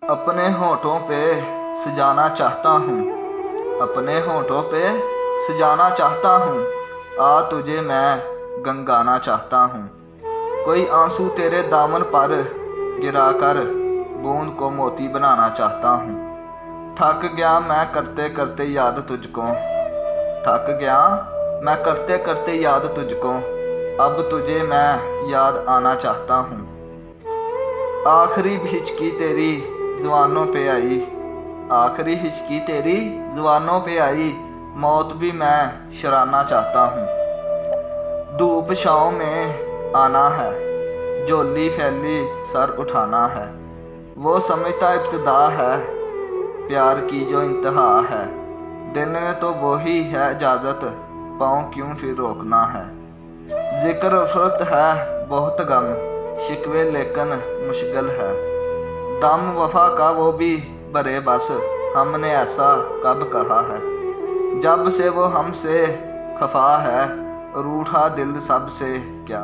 अपने होठों पे सजाना चाहता हूँ, अपने होठों पे सजाना चाहता हूँ। आ तुझे मैं गंगाना चाहता हूँ। कोई आंसू तेरे दामन पर गिरा कर बूंद को मोती बनाना चाहता हूँ। थक गया मैं करते करते याद तुझको, थक गया मैं करते करते याद तुझको। अब तुझे मैं याद आना चाहता हूँ। आखिरी हिचकी तेरी ज़ुबानों पे आई, आखिरी हिचकी तेरी ज़ुबानों पे आई। मौत भी मैं शराना चाहता हूँ। धूप छाँव में आना है, झोली फैली सर उठाना है। वो समझता इब्तिदा है, प्यार की जो इंतहा है। दिल ने तो वो ही है इजाज़त, पाँव क्यों फिर रोकना है। ज़िक्र उफ़रत है बहुत गम, शिकवे लेकिन मुश्किल है। दम वफा का वो भी भरे बस, हमने ऐसा कब कहा है। जब से वो हमसे खफा है, रूठा दिल सब से क्या।